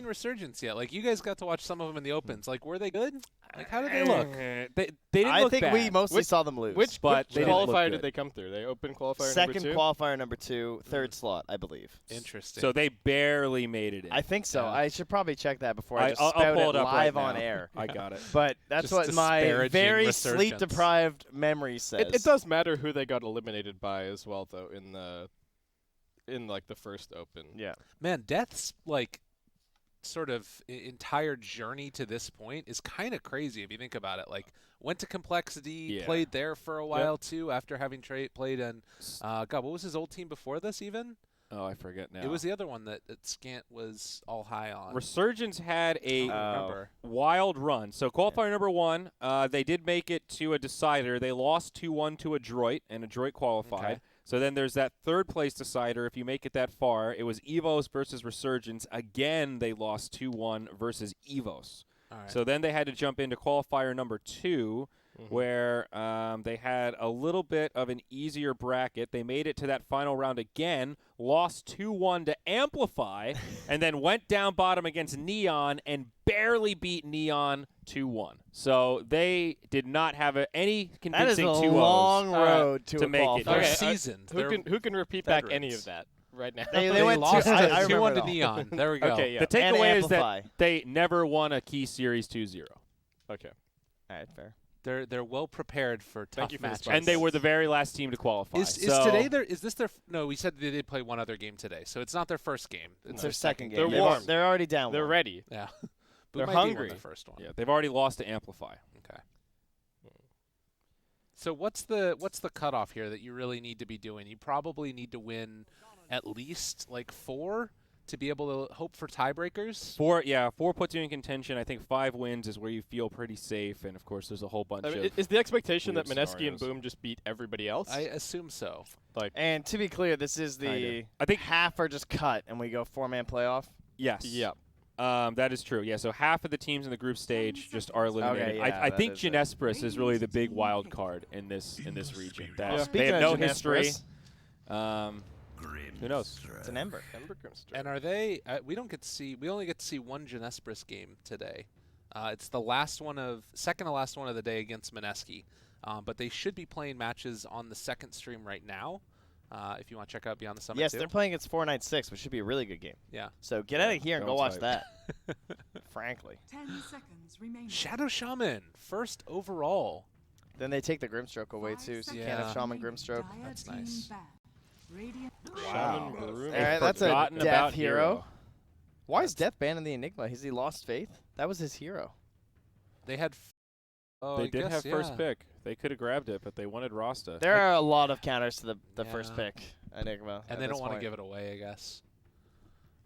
seen Resurgence yet. Like, you guys got to watch some of them in the opens. Like, were they good? Like, how did they look? They didn't look bad. I think we mostly saw them lose. Which they didn't look qualifier good. did they come through? They opened qualifier Second number 2? qualifier number 2, third slot, I believe. Interesting. So they barely made it in. I think so. Yeah. I should probably check that before I just I'll spout pull it it up live right on now. air. I got it. But that's Just what my disparaging very Resurgence. sleep-deprived memory says. It does matter who they got eliminated by as well, though, in like the first open. Yeah. Man, Death's, like, sort of entire journey to this point is kind of crazy if you think about it. Like, went to Complexity, Yeah. played there for a while, too, after having played in, God, what was his old team before this, even? Oh, I forget now. It was the other one that Scant was all high on. Resurgence had a I don't remember. wild run. So qualifier number 1, they did make it to a decider. They lost 2-1 to Adroit, and Adroit qualified. Okay. So then there's that third place decider. If you make it that far, it was Evos versus Resurgence. Again, they lost 2-1 versus Evos. All right. So then they had to jump into qualifier number 2, where they had a little bit of an easier bracket. They made it to that final round again, lost 2-1 to Amplify, and then went down bottom against Neon and barely beat Neon 2-1. So they did not have any That is convincing a 2-0s long road to to a make it. qualifier. They're Okay, seasoned. Who can repeat back any veterans. of that right now? They went lost to, I remember 2-1 it to all. Neon. There we go. Okay, yeah. The And takeaway is Amplify. that they never won a key series 2-0. Okay. All right, fair. They're well prepared for tough Thank you for the matches. spice. And they were the very last team to qualify. Is so today their? Is this their? No, we said they did play one other game today, so it's not their first game. It's their second game. They're They've- warm. They're already down They're one. ready. Yeah, They're Boo might be hungry. won the first one. yeah, they've already lost to Amplify. Okay. So what's the cutoff here that you really need to be doing? You probably need to win at least like 4 to be able to hope for tiebreakers. 4 puts you in contention. I think 5 wins is where you feel pretty safe, and of course, there's a whole bunch I mean, of. is the expectation that weird Mineski and scenarios. Boom just beat everybody else? I assume so. like, And to be clear, this is the Kinda. I think half are just cut, and we go 4-man playoff. yes. yeah. That is true. Yeah, so half of the teams in the group stage just are eliminated. Okay, yeah, I that think is it. Genespris is really the big wild card in this region. That Yeah. they Speaking have of no history. Genespris, Who knows? it's an Ember. Ember Grimster. And are they? We don't get to see. We only get to see one Genespris game today. It's the second to last one of the day against Mineski. But they should be playing matches on the second stream right now. If you want to check out Beyond the Summit Yes, too. they're playing against 496, which should be a really good game. Yeah. So get out of here and go don't watch type. that. Frankly. 10 seconds remaining. Shadow Shaman, first overall. Then they take the Grimstroke away too, so you can't have Yeah. Shaman Grimstroke. That's nice. Radiant Shaman Broom. All right, that's a Forgotten death about hero. Why is Death banned in the Enigma? Has he lost faith? That was his hero. They had. Oh, They I did guess, have first yeah. pick. They could have grabbed it, but they wanted Rasta. There are a lot of counters to the first Yeah. pick, Enigma. And they don't want to give it away, I guess.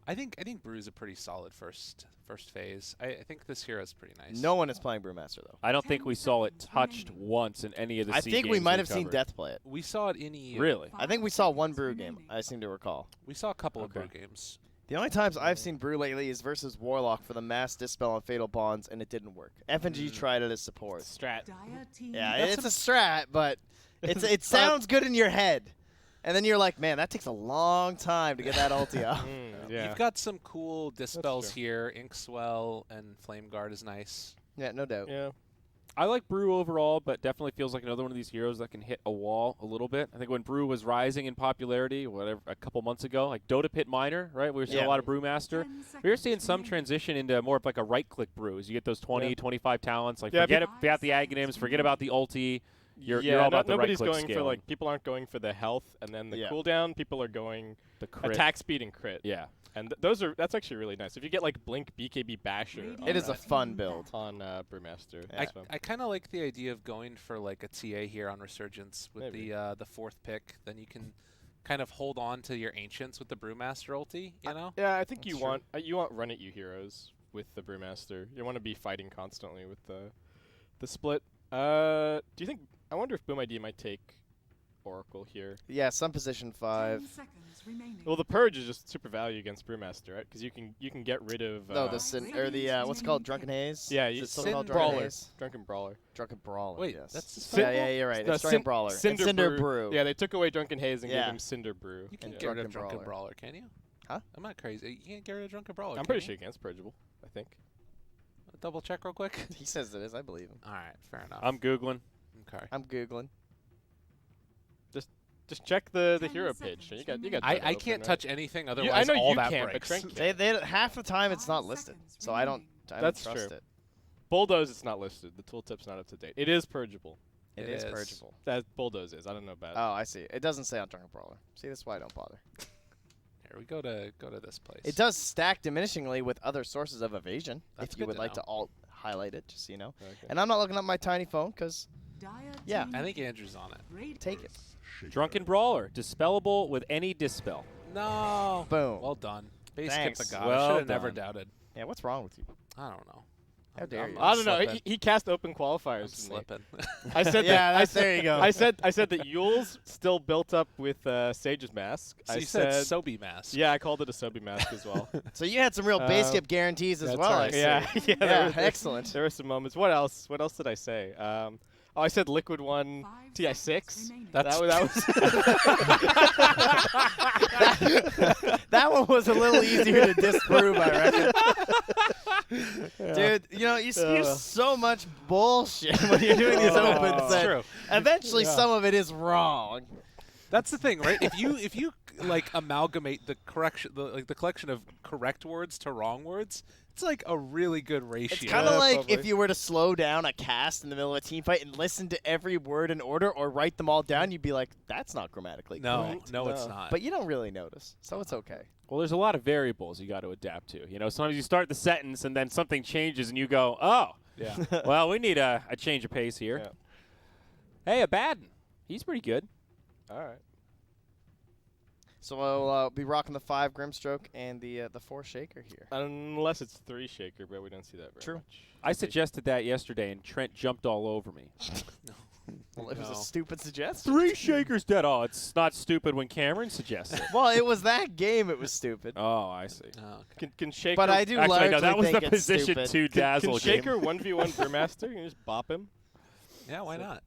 I think Brew's a pretty solid first phase. I think this hero's pretty nice. No one is playing Brewmaster, though. I don't think we saw it touched once in any of the I C think we games might have seen covered. Death play it. We saw it in EU. Really? I think we saw one Brew game, I seem to recall. We saw a couple of Okay. Brew games. The only times I've seen Brew lately is versus Warlock for the Mass Dispel on Fatal Bonds, and it didn't work. FNG tried it as support. Strat. Yeah, That's it's a strat, but it sounds good in your head. And then you're like, man, that takes a long time to get that ulti up. Yeah. You've got some cool dispels true. here. Inkswell and Flame Guard is nice. Yeah, no doubt. Yeah. I like Brew overall, but definitely feels like another one of these heroes that can hit a wall a little bit. I think when Brew was rising in popularity, a couple months ago, like Dota Pit Miner, right? We were seeing Yeah. a lot of Brewmaster. We were seeing some transition into more of like a right-click Brews. You get those 20, 25 talents. Like Yeah, forget about the Aghanims, forget about the ulti. You're all about the nobody's right-click going for scaling. like people aren't going for the health and then the Yeah. cooldown. People are going the crit. attack speed and crit. Yeah. And that's actually really nice. If you get like Blink BKB Basher, It is a fun build. on Brewmaster. Yeah. so. I kind of like the idea of going for like a TA here on Resurgence with Maybe. the fourth pick. Then you can kind of hold on to your Ancients with the Brewmaster ulti, you know? Yeah, I think That's you true. want run at you heroes with the Brewmaster. You want to be fighting constantly with the split. Do you think? I wonder if Boom ID might take Oracle here. Yeah, some position 5. Well, the Purge is just super value against Brewmaster, right? Because you can get rid of. No, what's it called? Drunken Haze? Yeah, Is you it still Sin called Drunken Brawler. Haze? Drunken Brawler. Drunken Brawler, Wait, yes. that's the Sin- spell? Yeah, you're right. No, It's Drunken Brawler. Cinder, Cinder Brew. Yeah, they took away Drunken Haze and Yeah. gave him Cinder Brew. You can And get rid of Drunken Drunken Brawler. Brawler, can you? Huh? I'm not crazy. You can't get rid of Drunken Brawler. I'm can pretty you? sure against purgeable. I think. Double check real quick. He says it is. I believe him. All right, fair enough. I'm Googling. okay. I'm Googling. Just check the 10 hero seconds page. You got Twitter I open, can't right? touch anything otherwise. I know all you that can't, but breaks. Trent can. They half the time it's not 5 listed, seconds so I don't That's trust true. it. Bulldoze, it's not listed. The tooltip's not up to date. It is purgeable. It It is is. purgeable. That Bulldoze is. I don't know about. Oh, I see. It doesn't say on Drunken Brawler. See, that's why I don't bother. Here we go to this place. It does stack diminishingly with other sources of evasion. That's if you good would to like know. to alt highlight it, just so you know. Okay. And I'm not looking up my tiny phone because Dire Yeah. team I think pick. Andrew's on it. Radi- take it. Drunken Brawler, dispellable with any dispel. No. Boom. Well done. Basskip Thanks. the god. Well Should have never done. doubted. Yeah, what's wrong with you? I don't know. How dare you. I don't know. Slipping. He cast open I'm qualifiers. didn't he? slipping. I said Yeah, that. that's, there you go. I said that Yule's still built up with Sage's mask. So I you said Sobi mask. yeah, I called it a Sobi mask as well. So you had some real Basskip guarantees as that's well. right. I see. yeah, Yeah, there were- excellent. There were some moments. What else? What else did I say? I said Liquid One 5 TI6. seconds remaining. That's That one was a little easier to disprove, I reckon. Dude, you know, you use so much bullshit when you're doing these open It's sets. true. Eventually, some of it is wrong. That's the thing, right? If you like amalgamate the collection of correct words to wrong words, it's like a really good ratio. It's kind of like probably. if you were to slow down a cast in the middle of a team fight and listen to every word in order or write them all down, you'd be like, that's not grammatically correct. no, it's not. But you don't really notice, so it's okay. Well, there's a lot of variables you got to adapt to. You know, sometimes you start the sentence and then something changes and you go, oh, yeah. well, we need a change of pace here. Yeah. Hey, Abaddon. He's pretty good. All right. So we'll be rocking the 5 Grimstroke and the 4 Shaker here. Unless it's 3 shaker, but we don't see that very True. much. I suggested that yesterday, and Trent jumped all over me. Well, it was No. a stupid suggestion. 3 shakers dead. Oh, it's not stupid when Cameron suggests it. Well, it was that game. It was stupid. Oh, I see. Oh, okay. Can Shaker? But I do Actually, largely no, that was think the it's position stupid. 2 dazzle Can game. Shaker 1v1 Brewmaster? You can just bop him. Yeah, why So- not?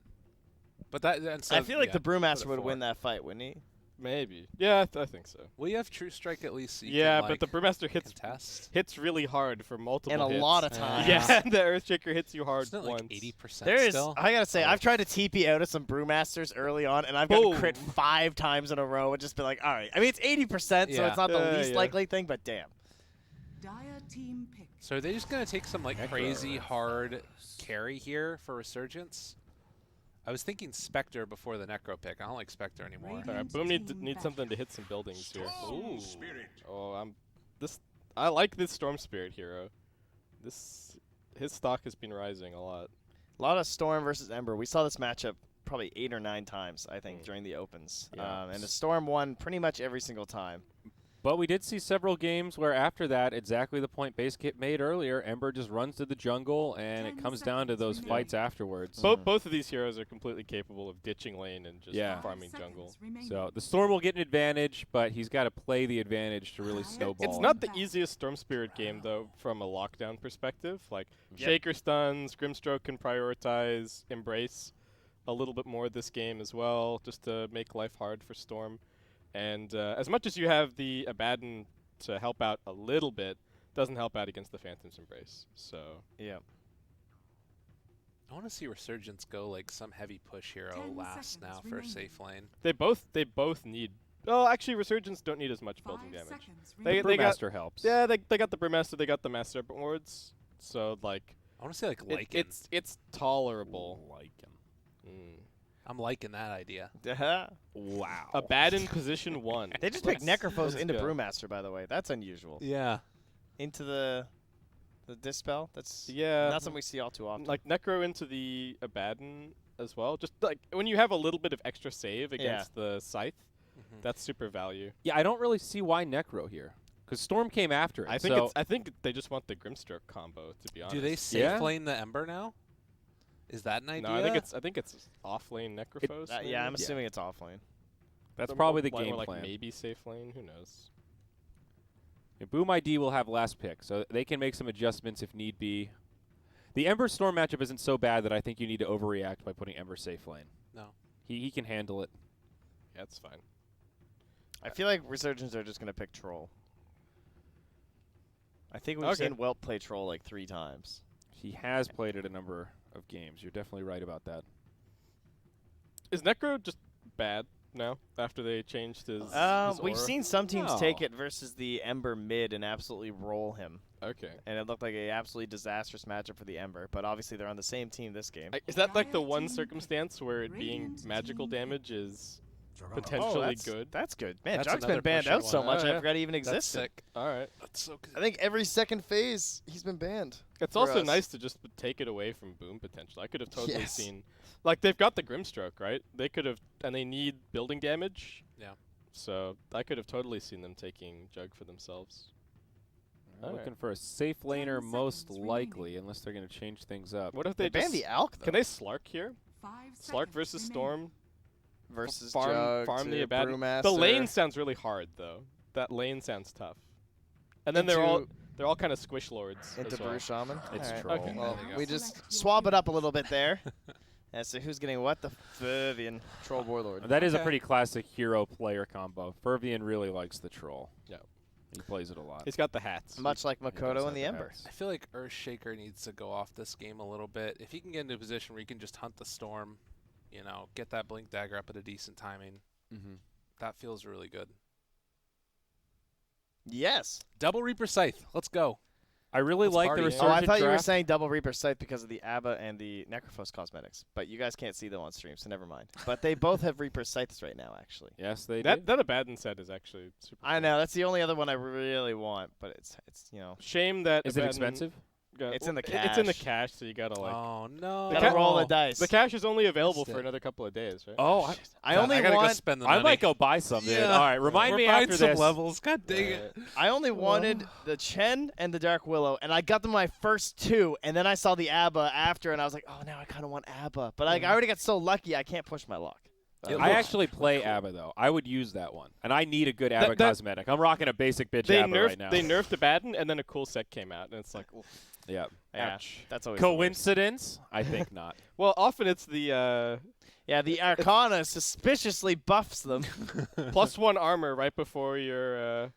But that so, I feel like yeah. the Brewmaster a would 4. win that fight, wouldn't he? Maybe. Yeah, I think so. We have True Strike at least. So you Yeah, can, but the like, Brewmaster hits contest. really hard for multiple And a hits. lot of Yeah. times. Yeah, the Earthshaker hits you hard Isn't it once. like 80% There is. still? I gotta say, Oh. I've tried to TP out of some Brewmasters early on, and I've gotten Boom. crit 5 times in a row, and just been like, all right. I mean, it's 80%, so Yeah. it's not the Yeah, least yeah. likely thing, but damn. Dire team pick. So are they just gonna take some like crazy hard carry here for Resurgence? I was thinking Spectre before the Necro pick. I don't like Spectre anymore. Radiant All right, Boom needs team needs back. something to hit some buildings here. Ooh. Oh, I like this Storm Spirit hero. His stock has been rising a lot. A lot of Storm versus Ember. We saw this matchup probably 8 or 9 times, I think, during the opens. Yeah. And the Storm won pretty much every single time. But we did see several games where after that, exactly the point Basskip made earlier, Ember just runs to the jungle, and it 10 comes down to seconds those remaining. fights afterwards. Both of these heroes are completely capable of ditching lane and just Yeah. 5 farming seconds jungle. remaining. So the Storm will get an advantage, but he's got to play the advantage to really It's snowball. It's it. not the easiest Storm Spirit game, though, from a lockdown perspective. Like, Shaker stuns, Grimstroke can prioritize Embrace a little bit more this game as well, just to make life hard for Storm. And as much as you have the Abaddon to help out a little bit, doesn't help out against the Phantom's Embrace. So, Yeah. I want to see Resurgence go like some heavy push hero 10 last seconds now for a remaining. safe lane. they both need... Oh, actually, Resurgence don't need as much 5 building damage. seconds They remaining. got- Brewmaster helps. Yeah, they got the Brewmaster, they got the Master Serpent Wards. So, like, I want to see like Lycan. it's tolerable. Like him. Mm. I'm liking that idea. Wow. Abaddon position 1. They just picked Let's- Necrophos let's into go. Brewmaster, by the way. That's unusual. Yeah. Into the Dispel? That's Yeah. not something we see all too often. Like Necro into the Abaddon as well. Just like when you have a little bit of extra save against the Scythe, that's super value. Yeah, I don't really see why Necro here, because Storm came after it. I think they just want the Grimstroke combo, to be honest. Do they safe Yeah. lane the Ember now? Is that an idea? No, I think it's off lane Necrophos. yeah, I'm maybe? assuming it's offlane. That's Or probably the or game like plan. maybe safe lane. Who knows? Yeah, Boom ID will have last pick, so they can make some adjustments if need be. The Ember Storm matchup isn't so bad that I think you need to overreact by putting Ember safe lane. No. He can handle it. Yeah, it's fine. I feel like Resurgence are just going to pick Troll. I think we've seen Welt play Troll like 3 times. He has played it a number of games. You're definitely right about that. Is Necro just bad now after they changed his We've aura? seen some teams No. take it versus the Ember mid and absolutely roll him. Okay. And it looked like an absolutely disastrous matchup for the Ember, but obviously they're on the same team this game. Is that like the one circumstance where it being magical damage is potentially good? That's good. Man, That's Jug's been another banned pushing out so one. much Oh, I yeah. forgot he even That's existed. sick. All right. That's so good. I think every second phase he's been banned. It's for also us. nice to just take it away from Boom potential. I could have totally Yes. seen, like they've got the Grimstroke, right? They could have, and they need building damage. Yeah. So I could have totally seen them taking Jug for themselves. Alright. Looking for a safe laner 10 most seconds likely, remaining. unless they're going to change things up. What if They they banned just the Alk though. can they Slark here? 5 Slark seconds versus remaining. Storm. versus farm Jug the to Abaddon. Brewmaster. The lane sounds really hard though. That lane sounds tough. And then they're all kind of squish lords. into as well. Brew Shaman. It's Alright. Troll. Okay. Well, There you go. we just swab it up a little bit there. And so who's getting what? The Fervian Troll Warlord. That is a Okay. pretty classic hero player combo. Fervian really likes the troll. Yeah. He plays it a lot. He's got the hats. Much like Makoto does and the have Ember. hats. I feel like Earthshaker needs to go off this game a little bit. If he can get into a position where he can just hunt the Storm, you know, get that Blink Dagger up at a decent timing, Mm-hmm. that feels really good. Yes. Double Reaper Scythe. Let's go. I really Let's like the party. Resurgent Oh, I thought you were draft. saying Double Reaper Scythe because of the ABBA and the Necrophos cosmetics. But you guys can't see them on stream, so never mind. But they both have Reaper Scythes right now, actually. Yes, they That did. Abaddon set is actually super. I cool. know, that's the only other one I really want, but it's Shame that Is it Abaddon expensive? It's in the It's in the cache. cache, so you gotta like. Oh, no. gotta ca- roll the dice. The cache is only available Missed for it. another couple of days, right? Oh, I only gotta go want spend the I money. might go buy some. Dude. Yeah. All right, remind We're me buying after some this. levels. God dang it. I only wanted the Chen and the Dark Willow, and I got them my first 2, and then I saw the ABBA after, and I was like, oh, now I kind of want ABBA. But I already got so lucky, I can't push my luck. I actually play ABBA though. I would use that one, and I need a good ABBA that- cosmetic. I'm rocking a basic bitch They ABBA right now. nerfed Abaddon, and then a cool set came out, and it's like, oof, yeah. Yeah, ouch. that's always the worst. Coincidence? I think not. Well, often it's the Yeah, the Arcana suspiciously buffs them. +1 armor right before your.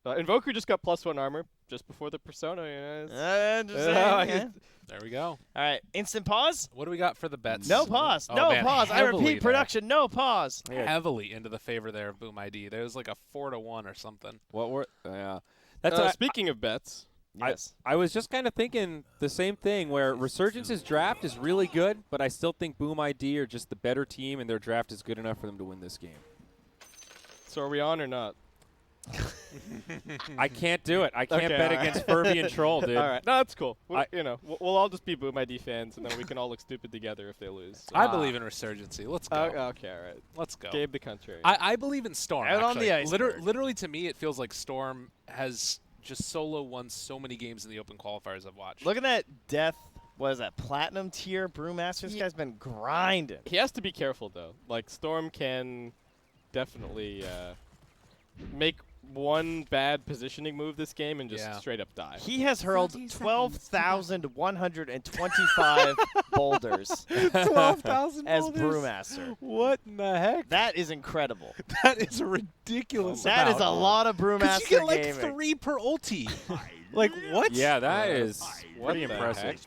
Invoker just got +1 armor just before the Persona. You know, it's- Interesting, Yeah. yeah. There we go. All right, instant pause? What do we got for the bets? No pause. Oh, no man, pause. I heavily repeat, there. production, no pause. Heavily into the favor there of Boom ID. There was like a 4-1 or something. What were? Yeah. That's what speaking of bets. Yes. I was just kind of thinking the same thing where Resurgence's draft is really good, but I still think Boom ID are just the better team, and their draft is good enough for them to win this game. So are we on or not? I can't do it. I can't Okay, bet all right. against Furby and Troll, dude. All right, no, that's cool. I- We'll all just be Boom ID fans, and then we can all look stupid together if they lose. So. I believe in Resurgency. Let's go. Okay, all right. Let's go. Gabe the contrary. I believe in Storm. Out on the actually. iceberg. Literally, to me, it feels like Storm has just solo won so many games in the open qualifiers I've watched. Look at that death. What is that? Platinum tier Brewmaster? This guy's been grinding. He has to be careful though. Like Storm can definitely make one bad positioning move this game and just Yeah. straight up die. He has hurled 30 seconds. 12,125 boulders 12,000 as Brewmaster. What in the heck? That is incredible. That is a ridiculous That is a amount. lot of 'Cause Brewmaster you get like gaming. 3 per ulti. Like, what? Yeah, that is What pretty the impressive. heck?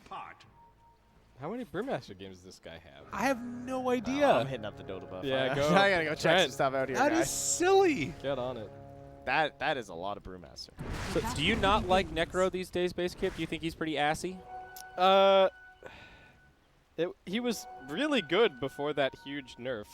How many Brewmaster games does this guy have? I have no Oh, idea. I'm hitting up the Dota buff. Yeah, I go. gotta go check some Trent. stuff out here, That is guys. silly. Get on it. That is a lot of Brewmaster. So, do you not like Necro these days, Basskip? Do you think he's pretty assy? He was really good before that huge nerf.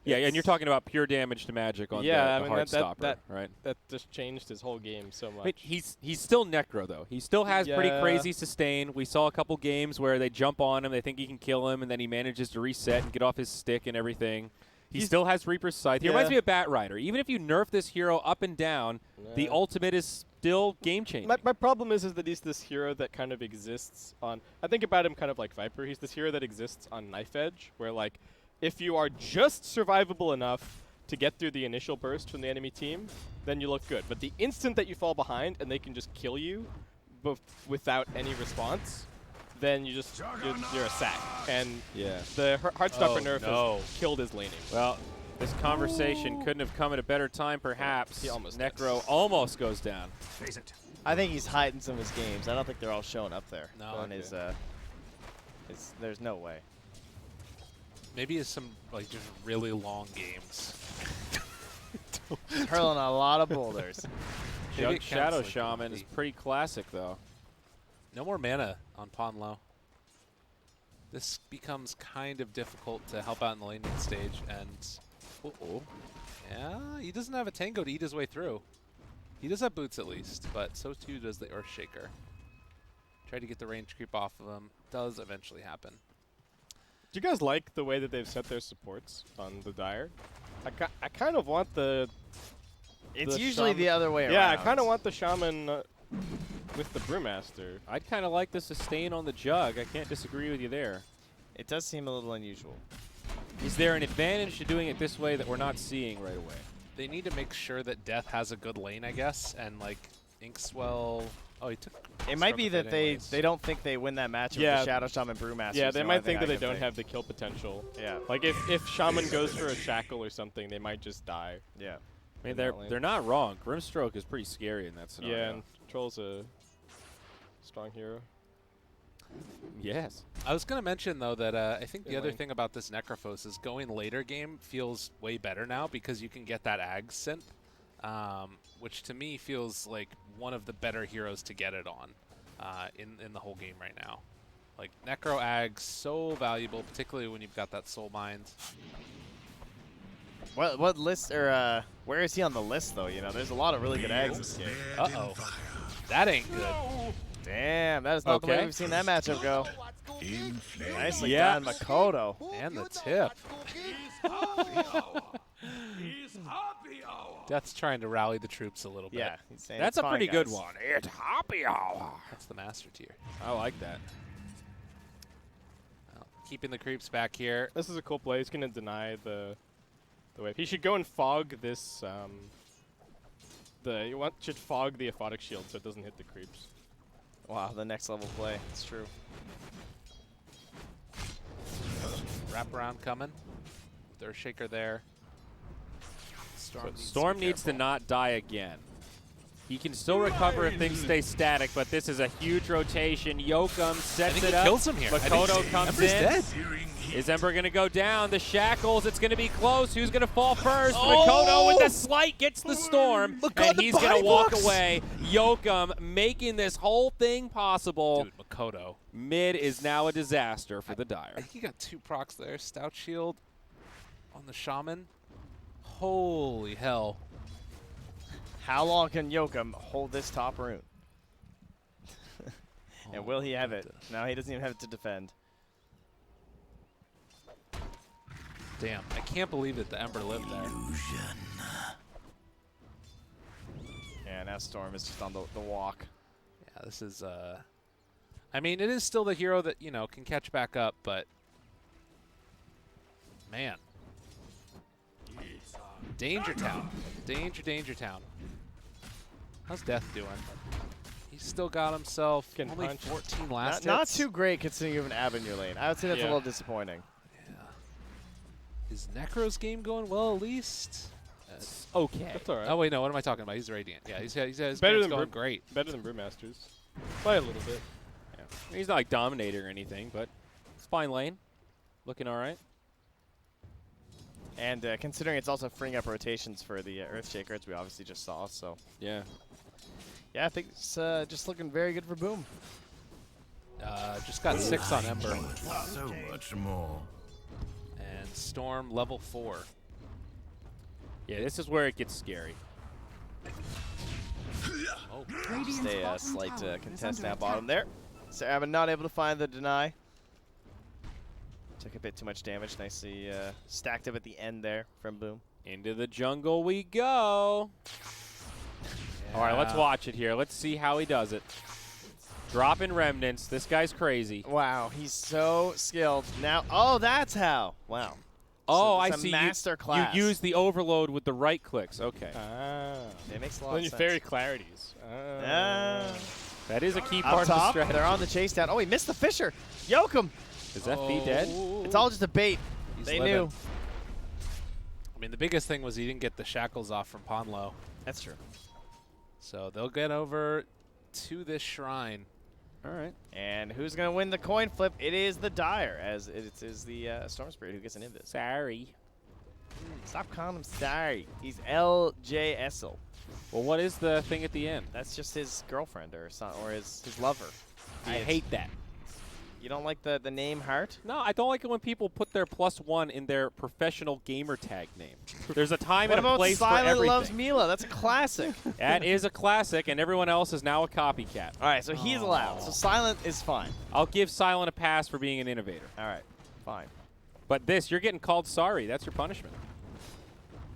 Yeah, and It's- you're talking about pure damage to magic on Yeah, I the mean, hard that- stopper, right? That just changed his whole game so much. But he's still Necro, though. He still has pretty Yeah. crazy sustain. We saw a couple games where they jump on him, they think he can kill him, and then he manages to reset and get off his stick and everything. He He's- still has Reaper's Scythe. He Yeah. reminds me of Bat Rider. Even if you nerf this hero up and down, the Yeah. ultimate is still game-changing. My problem is that he's this hero that kind of exists on. I think about him kind of like Viper. He's this hero that exists on Knife Edge, where like, if you are just survivable enough to get through the initial burst from the enemy team, then you look good. But the instant that you fall behind and they can just kill you, without any response, then you're a sack. And Yeah. the Heartstopper Oh, nerf no. has killed his laning. Well, this conversation couldn't have come at a better time, perhaps. He almost Necro almost goes down. Face it. I think he's hiding some of his games. I don't think they're all showing up there. No, on his, there's no way. Maybe it's some like just really long games. Hurling a lot of boulders. Maybe Jug it counts Shadow like Shaman is pretty classic, though. No more mana on Pawn Low. This becomes kind of difficult to help out in the laning stage, and yeah, he doesn't have a tango to eat his way through. He does have boots at least, but so too does the Earthshaker. Try to get the range creep off of him. Does eventually happen. Do you guys like the way that they've set their supports on the Dire? I kind of want the... It's the usually shaman. the other way around. Yeah, I kind of want the Shaman with the Brewmaster. I'd kind of like the sustain on the Jug. I can't disagree with you there. It does seem a little unusual. Is there an advantage to doing it this way that we're not seeing right away? They need to make sure that Death has a good lane, I guess, and like Inkswell. Oh, he took. It might be that they anyways. don't think they win that match with Yeah. the Shadow Shaman Brewmaster. Yeah, they might think that they don't have the kill potential. Yeah. Like if Shaman goes for a Shackle or something, they might just die. Yeah. I mean, in they're that lane. they're not wrong. Grimstroke is pretty scary in that scenario. Yeah, and Troll's a strong hero. Yes. I was going to mention, though, that I think the In other lane. thing about this Necrophos is going later game feels way better now because you can get that Ag synth, which to me feels like one of the better heroes to get it on in the whole game right now. Like, Necro Ag, so valuable, particularly when you've got that Soul Mind. What list or where is he on the list though? You know, there's a lot of really good eggs this game. Uh-oh. That ain't good. Damn, that is not the way Okay. we've seen that matchup go. Nicely Yeah. done, Makoto. And the tip. Death's trying to rally the troops a little bit. Yeah, he's saying That's it's a fine, pretty good guys. one. It's happy hour. That's the master tier. I like that. Well, keeping the creeps back here. This is a cool play. He's gonna deny the wave. He should go and fog this. Should fog the Aphotic Shield so it doesn't hit the creeps. Wow, the next level play. It's true. Wraparound coming. With Earthshaker there. Storm needs to not die again. He can still recover if things stay static, but this is a huge rotation. Yokum I sets think it he up. kills him here. I think Makoto comes Ember's in. dead. Is Ember going to go down? The shackles, it's going to be close. Who's going to fall first? Oh! Makoto with the slight gets the storm, Look at and the he's going body to walk blocks. away. Yokum making this whole thing possible. Dude, Makoto. Mid is now a disaster for the I Dire. think he got 2 procs there. Stout Shield on the Shaman. Holy hell. How long can Yokum hold this top rune? And will he have it? No, he doesn't even have it to defend. Damn, I can't believe that the Ember lived there. Yeah, now Storm is just on the walk. Yeah, this is, I mean, it is still the hero that, you know, can catch back up, but... Man. Danger Town. Danger Town. How's Death doing? He's still got himself Getting only punched. 14 last Not hits. too great considering you have an Ab in your lane. I would say that's a Yeah. little disappointing. Yeah. Is Necro's game going well at least? Okay. That's all right. Oh, wait, no, what am I talking about? He's Radiant. Yeah, he's his Better game's than going Brew- great. Better than Brewmasters. By a little bit. Yeah. He's not like dominating or anything, but it's fine lane. Looking all right. And considering it's also freeing up rotations for the Earthshaker, as we obviously just saw, so Yeah. yeah, I think it's just looking very good for Boom. Just got 6 on Ember. So much more. And Storm level 4. Yeah, this is where it gets scary. Oh, Radiant's Stay bottom slight tower is contest under now attack. bottom there. So I'm not able to find the deny. Took a bit too much damage. Nicely stacked up at the end there from Boom. Into the jungle we go. All right, let's yeah. watch it here. Let's see how he does it. Dropping remnants. This guy's crazy. Wow, he's so skilled. Now, oh, that's how. Wow. Oh, it's I a see. master class. You use the overload with the right clicks. Okay. Ah. It makes a lot Then of you sense. fairy clarities. That is a key Up part of the top, strategy. they're on the chase down. Oh, he missed the Fisher. Yokum. Is FP dead? It's all just a bait. He's They living. knew. I mean, the biggest thing was he didn't get the shackles off from Ponlo. That's true. So they'll get over. to this shrine. All right. And who's going to win the coin flip? It is the Dire, as it is the Storm Spirit who gets an invis. Sorry. Stop calling him sorry. He's LJSL. Well, what is the thing at the end? That's just his girlfriend or son, or his lover. I hate that. You don't like the name Heart? No, I don't like it when people put their +1 in their professional gamer tag name. There's a time What and a about place for Silent everything. Loves Mila? That's a classic. That is a classic, and everyone else is now a copycat. All right, so he's allowed. So Silent is fine. I'll give Silent a pass for being an innovator. All right, fine. But this, you're getting called sorry. That's your punishment.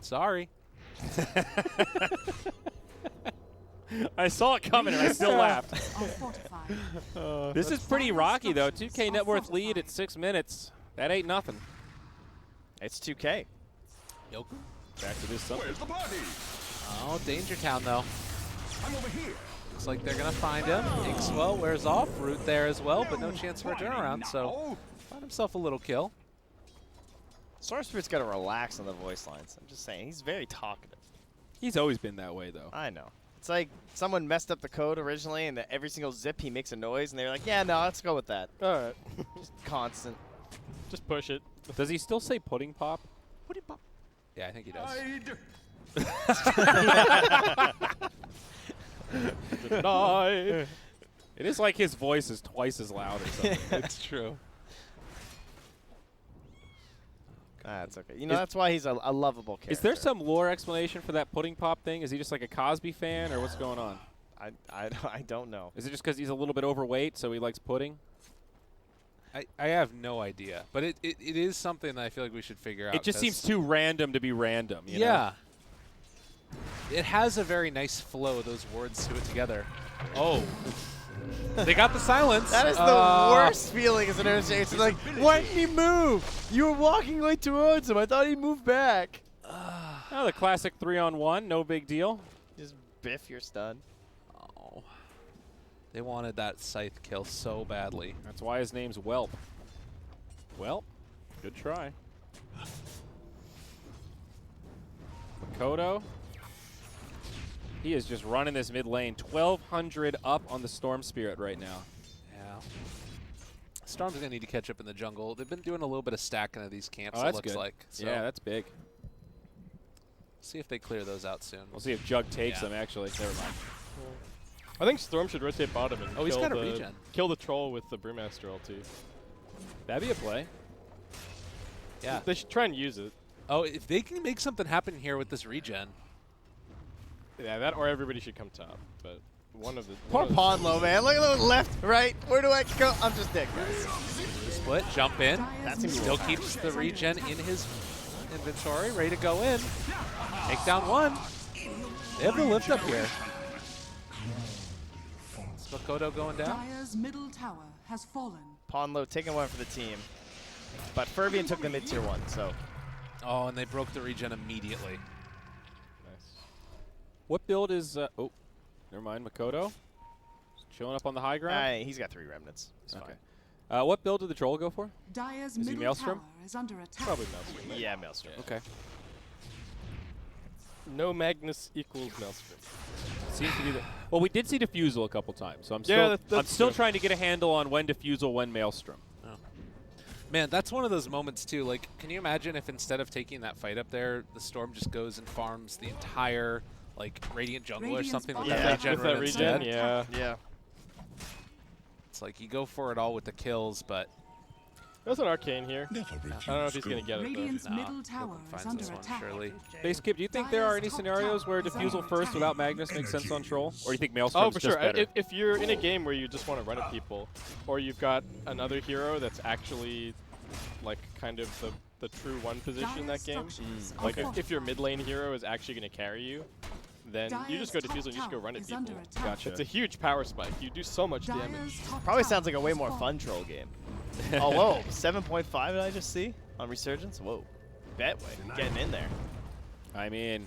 Sorry. I saw it coming, and I still laughed. Are fortified. This is pretty rocky, though. 2K net worth lead at 6 minutes. That ain't nothing. It's 2K. Yoku. Back to this something. Where's the party? Oh, Danger Town, though. I'm over here. Looks like they're going to find him. Inkswell wears off. Root there as well, but no chance for a turnaround, so find himself a little kill. Storm Spirit's got to relax on the voice lines. I'm just saying, he's very talkative. He's always been that way, though. I know. It's like someone messed up the code originally, and every single zip he makes a noise, and they're like, yeah, no, let's go with that. All right. Just constant. Just push it. Does he still say pudding pop? Yeah, I think he does. Deny. It is like his voice is twice as loud or something. It's true. That's okay. You know, that's why he's a lovable character. Is there some lore explanation for that pudding pop thing? Is he just like a Cosby fan, or what's going on? I don't know. Is it just because he's a little bit overweight, so he likes pudding? I have no idea, but it is something that I feel like we should figure out. It just 'cause- seems too random to be random. You know? Yeah. It has a very nice flow, those words to it together. Oh. They got the silence. That is the worst feeling as an Earthshaker. It's like, why didn't he move? You were walking right towards him. I thought he'd move back. Oh, the classic 3-on-1, no big deal. Just biff your stun. Oh. They wanted that scythe kill so badly. That's why his name's Whelp. Well, good try. Makoto. He is just running this mid lane. 1,200 up on the Storm Spirit right now. Yeah. Storm's going to need to catch up in the jungle. They've been doing a little bit of stacking of these camps, Oh, it that's looks good. like. So Yeah, that's big. see if they clear those out soon. We'll see if Jug takes Yeah. them, actually. Never mind. I think Storm should rotate bottom and Oh, he's kill got a the regen. kill the troll with the Brewmaster ulti. That'd be a play. Yeah. They should try and use it. Oh, if they can make something happen here with this regen. Yeah, that or everybody should come top. But one of the Poor one of Pondlo, man. Look at the left, right. Where do I go? I'm just dead, guys. Split, jump in. That seems Still keeps the regen in his inventory, ready to go in. Take down one. They have the lift up here. Is Makoto going down? Dire's middle tower has fallen. Pondlo taking one for the team. But Fervian took the mid-tier one, so. Oh, and they broke the regen immediately. nice. What build is... oh, never mind. Makoto. Just chilling up on the high ground. He's got 3 remnants. It's Okay. fine. What build did the troll go for? Dire's Is he middle Maelstrom? tower is under attack. Probably Maelstrom. Yeah, Maelstrom. Okay. No Magnus equals Maelstrom. Seems to be the... Well, we did see Diffusal a couple times, so I'm Yeah, still, that's I'm still true. trying to get a handle on when Diffusal, when Maelstrom. Man, that's one of those moments, too. Like, can you imagine if instead of taking that fight up there, the Storm just goes and farms the entire, like, Radiant jungle or Radiant's something with bottom that Yeah, regen with that run regen, instead? yeah. Yeah. It's like you go for it all with the kills, but There's an arcane here. I don't know if he's gonna get it though. Radiant's nah, middle tower is finds under this one, attack. surely. Basskip, do you think there are any scenarios where Diffusal first without Magnus makes sense on troll? Or do you think Maelstrom's Oh, for just sure. better? If you're in a game where you just want to run at people, or you've got another hero that's actually like kind of the true one position in that game, like if your mid lane hero is actually going to carry you, then you just go Diffusal and you just go run at people. Gotcha. It's a huge power spike. You do so much damage. Probably sounds like a way more fun troll game. Oh, whoa. 7.5 did I just see on Resurgence? Whoa. Betway getting in there. I mean,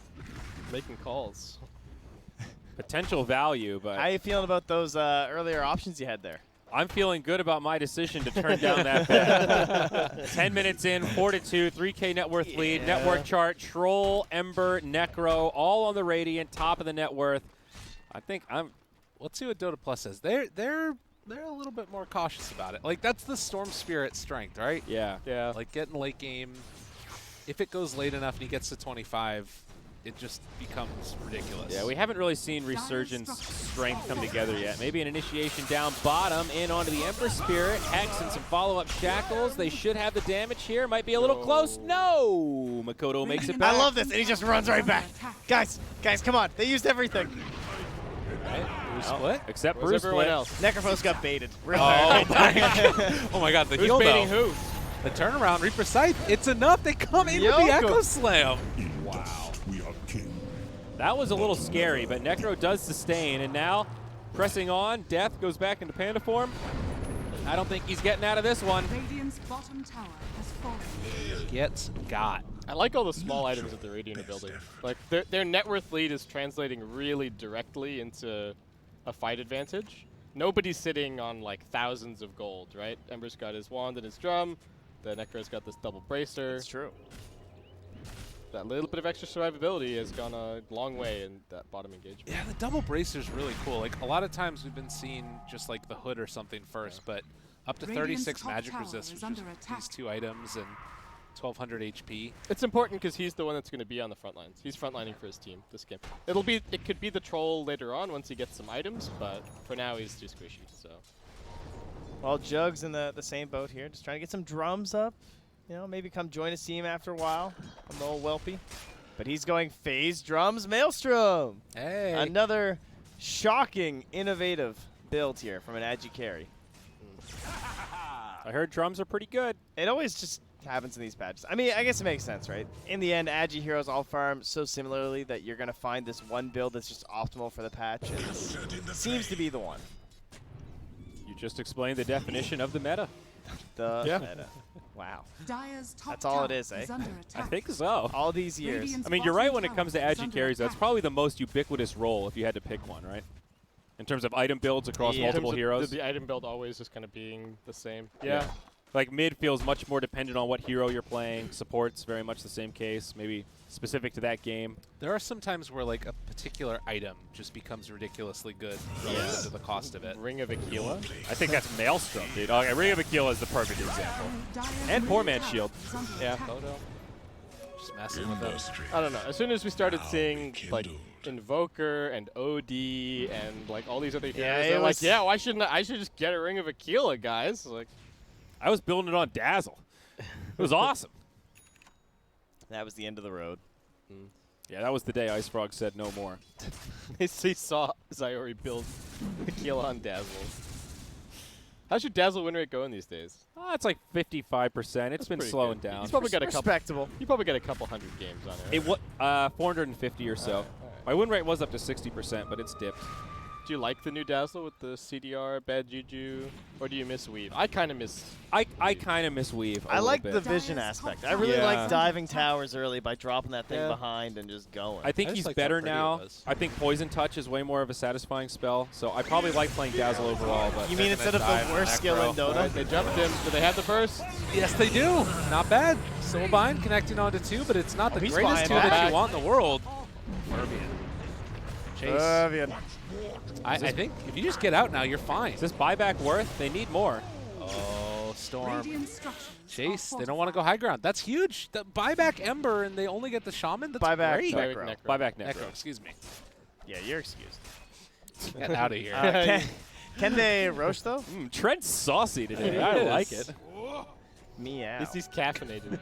Making calls. potential value, but How you feeling about those earlier options you had there? I'm feeling good about my decision to turn down that bet. 10 minutes in, 4-2, 3K net worth lead, network chart, Troll, Ember, Necro, all on the Radiant, top of the net worth. I think I'm let's see what Dota Plus says. They're a little bit more cautious about it. Like, that's the Storm Spirit strength, right? Yeah. Yeah. Like, getting late game, if it goes late enough and he gets to 25, it just becomes ridiculous. Yeah, we haven't really seen Resurgence strength come together yet. Maybe an initiation down bottom, in onto the Emperor Spirit, Hex and some follow-up shackles. They should have the damage here. Might be a little close. No! Makoto makes it back. I love this, and he just runs right back. Guys, come on. They used everything. Right? Bruce split? Except Where's Bruce everyone split. else? Necrophos got baited. Real Oh, hard. oh my god, the Who's heal baiting though. who? The turnaround, Reaper Scythe, it's enough. They come in with the Yoko. Echo Slam. Wow. We are king. That was a little scary, but Necro does sustain, and now pressing on, Death goes back into Panda form. I don't think he's getting out of this one. Radiant's bottom tower has fallen. Gets got. I like all the small items that the Radiant are building. Like, their net worth lead is translating really directly into a fight advantage. Nobody's sitting on, like, thousands of gold, right? Ember's got his wand and his drum. The Necro's got this double bracer. That's true. That little bit of extra survivability has gone a long way in that bottom engagement. Yeah, the double bracer's really cool. Like, a lot of times we've been seeing just like the hood or something first, but up to Radiant's 36 top magic tower resist is with just under these attack. 2 items and 1200 HP. It's important because he's the one that's going to be on the front lines. He's frontlining for his team this game. It could be the troll later on once he gets some items, but for now he's too squishy. So Well, Jug's in the same boat here, just trying to get some drums up. You know, maybe come join his team after a while. I'm old Welpy. But he's going phase drums Maelstrom. Hey. Another shocking, innovative build here from an Agi carry. I heard drums are pretty good. It always just happens in these patches. I mean, I guess it makes sense, right? In the end, Agi heroes all farm so similarly that you're going to find this one build that's just optimal for the patch. And this seems to be the one. You just explained the definition of the meta. The Yeah. meta. Wow. Dyer's top That's all it tower is, eh? under I attack. think so. All these years. Radiant's I mean, you're right bottom when it tower comes to is Agi under carries. That's attack. probably the most ubiquitous role if you had to pick one, right? In terms of item builds across Yeah. multiple In terms of heroes. The item build always just kind of being the same. Yeah. Like mid feels much more dependent on what hero you're playing. Support's very much the same case, maybe specific to that game. There are some times where like a particular item just becomes ridiculously good relative to the cost of it. Ring of Aquila. I think that's Maelstrom, dude. Okay, Ring of Aquila is the perfect example. Dyer's And Poor middle Man's tower Shield. is under Yeah. attack. Just messing with them. Industry. I don't know. As soon as we started Now seeing like kindled. Invoker and OD and like all these other heroes, Yeah, they're it like, was- yeah, why shouldn't I should just get a Ring of Aquila, guys? Like, I was building it on Dazzle. It was awesome. That was the end of the road. Yeah, that was the day Ice Frog said no more. he saw Zyori build Aquila on Dazzle. How's your Dazzle win rate going these days? It's like 55%. It's been pretty slowing good. down. He's probably got a couple. Respectable. You probably got a couple hundred games on it. It 450 or so. Alright. My win rate was up to 60%, but it's dipped. Do you like the new Dazzle with the CDR, bad juju, or do you miss Weave? I kind of miss. I kind of miss Weave. I like bit. the vision Dyer's top aspect. I really Yeah. like diving towers early by dropping that thing Yeah. behind and just going. I think I just he's like how better pretty it now. was. I think Poison Touch is way more of a satisfying spell, so I probably like playing Dazzle overall. But you mean instead of the worst skill in Dota? Alright, they jumped him. Do they have the first? Yes, they do. Not bad. Soul Bind connecting onto 2, but it's not the he's greatest flying 2 that back. you want in the world. Chase. I think if you just get out now, you're fine. is this buyback worth? They need more. Oh, Storm. Radiant structures Chase, are they don't want to go high ground. That's huge. The buyback Ember and they only get the Shaman? That's Buyback great. Necro. Necro. Buyback Necro. Necro, excuse me. Yeah, you're excused. Get out of here. Can they Roche though? Trent's saucy today. I It like is. it. Meow. He's caffeinated.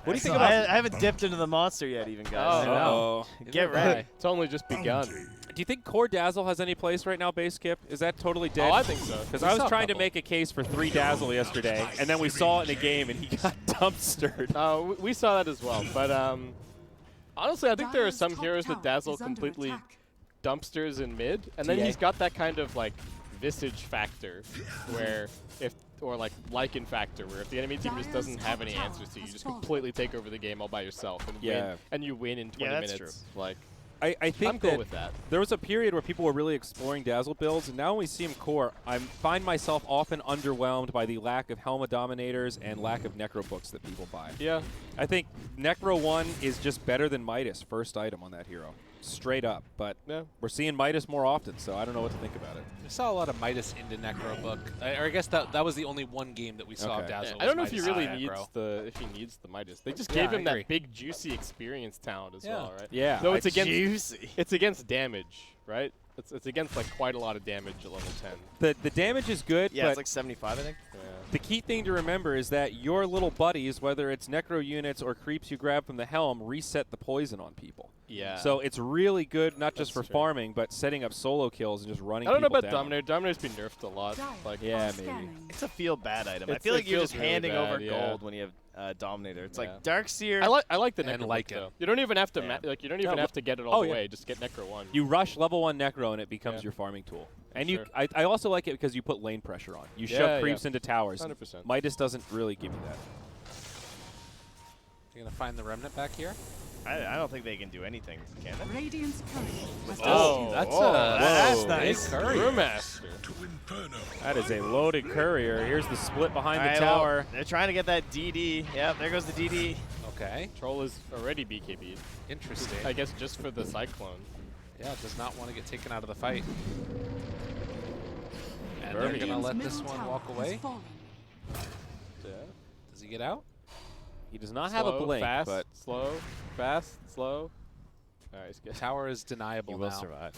What do you think So about? I haven't dipped into the monster yet, even guys. Oh. Oh. Get Neither have ready. It's only just begun. Do you think Core Dazzle has any place right now, Basskip? Is that totally dead? Oh, I think so. Because We I saw was a trying to couple. make a case for 3 Dazzle yesterday, and then we saw it in a game, and he got dumpstered. We saw that as well, but honestly, I think there are Dyer's some top heroes that tower Dazzle is under completely attack. dumpsters in mid, and then TA. he's got that kind of like visage factor, where or like Lycan factor, where if the enemy team just Dyer's doesn't have top any tower answers to you, you has just fallen. completely take over the game all by yourself and Yeah. win, and you win in 20 Yeah, that's minutes. Like, I think I'm cool that with that. there was a period where people were really exploring Dazzle builds, and now when we see him core, I find myself often underwhelmed by the lack of Helma Dominators and lack of Necro books that people buy. Yeah, I think Necro 1 is just better than Midas, first item on that hero. straight up. But Yeah. we're seeing Midas more often, so I don't know what to think about it. We saw a lot of Midas into Necro book. Or I guess that was the only one game that we saw of Okay. Dazzle. I don't know if he was really Midas needs Necro. the Midas. They just Yeah, gave him I that agree. big juicy experience talent as Yeah. well, right? Yeah. Though it's against Juicy. it's against damage, right? It's against like quite a lot of damage at level 10. The damage is good, Yeah, but it's like 75, I think. Yeah. the key thing to remember is that your little buddies, whether it's Necro units or creeps you grab from the helm, reset the poison on people. Yeah. So it's really good, not just for That's true. farming, but setting up solo kills and just running I don't know people about down. Dominator. Dominator's been nerfed a lot. Dire Like Yeah, are maybe. scanning. It's a feel bad item. I It's- feel it like you're feels just really handing bad, over yeah. gold when you have Dominator. It's Yeah. like Darkseer. I like the And Necro like book, it. though. You don't even have to Yeah. you don't even No, have to get it all oh, the yeah. way. Just get Necro 1. You rush level 1 Necro and it becomes Yeah. your farming tool. And Sure. I also like it because you put lane pressure on. You Yeah, shove yeah. creeps into towers. 100%. Midas doesn't really give you that. You're gonna find the remnant back here. I don't think they can do anything, can they? Radiant's courier has Oh, been that's that's Whoa. nice. Brewmaster. To Inferno. That is a loaded courier. Here's the split behind All right, the well, tower. they're trying to get that DD. Yep, there goes the DD. Okay, Troll is already BKB'd. interesting. I guess just for the Cyclone. Yeah, does not want to get taken out of the fight. And they're Burby. gonna Radiant's let this middle one tower walk has away. fallen. Yeah. Does he get out? He does not have a Slow, blink, fast, but slow, fast, slow. All right, he's good. Tower is deniable He will now. survive.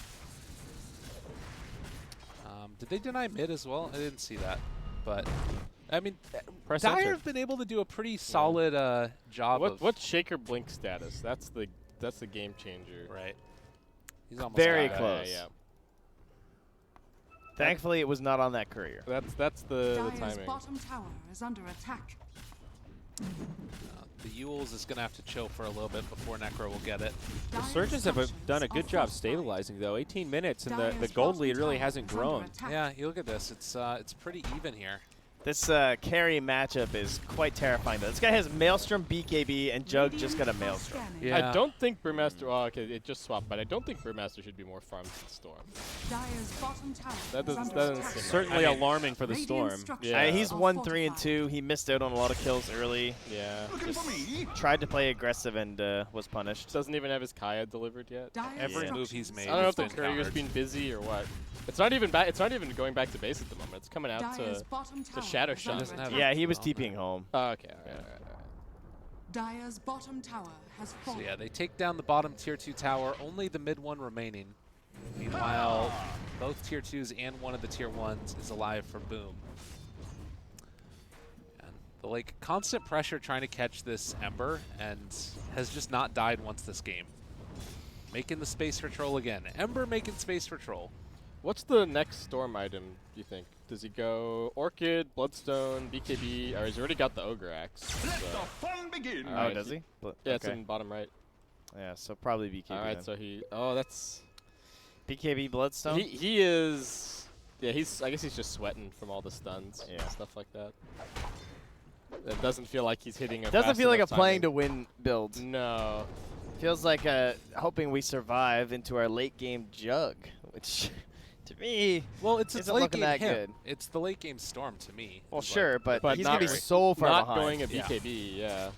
Did they deny mid as well? I didn't see that, but I mean, Press Dire enter. have been able to do a pretty solid job of What's Shaker Blink status? That's the game changer. right. He's almost Very got it. close. Yeah. Thankfully, it was not on that courier. That's the Dire's timing. bottom tower is under attack. The Yules is gonna have to chill for a little bit before Necro will get it. Dire's Resurgence have structures done a are good job fortified. stabilizing, though. 18 minutes, and the Dire's gold bottom lead really tower hasn't is under grown. attack. Yeah, you look at this. It's pretty even here. This carry matchup is quite terrifying, though. This guy has Maelstrom, BKB, and Jug just got a Radiant are Maelstrom. scanning. Yeah. I don't think Brewmaster. Oh, okay, it just swapped, but I don't think Brewmaster should be more farmed than Storm. Dire's bottom tower That is doesn't- under that doesn't attack. seem right. Certainly I mean, alarming for the Radiant Storm. structures Yeah. He's are 1, 3, and fortified. 2. He missed out on a lot of kills early. Yeah. Looking for me? Tried to play aggressive and was punished. Doesn't even have his Kaya delivered yet. Dire's Every Yeah. move he's structures made I don't know if has the been courier's countered. been busy or what. It's not even back. It's not even going back to base at the moment. It's coming out Dire's to. bottom tower Shadow is Shot. under Doesn't have attack. Yeah, he was Oh, TPing home. Oh, okay. All right. Dire's bottom tower has So fallen. yeah, they take down the bottom tier 2 tower. Only the mid one remaining. Meanwhile, both tier 2s and one of the tier 1s is alive for Boom. And the constant pressure trying to catch this Ember and has just not died once this game. Making the space for Troll again. Ember making space for Troll. What's the next Storm item, do you think? Does he go Orchid, Bloodstone, BKB, or he's already got the Ogre Axe? Let So. the fun begin. Oh, Alright, does he? Yeah, it's okay. in bottom right. Yeah, so probably BKB. Alright, then. so he. Oh, that's. BKB Bloodstone. He is. Yeah, I guess he's just sweating from all the stuns Yeah. and stuff like that. It doesn't feel like he's hitting a Doesn't fast feel like a enough playing to timing. win build. No. Feels like hoping we survive into our late game Jug, which to me, Well, it's Isn't late looking game that him. good. It's the late game Storm to me. well, It's like- sure, but But he's not gonna be very- so far Not behind. going a Yeah. BKB, yeah.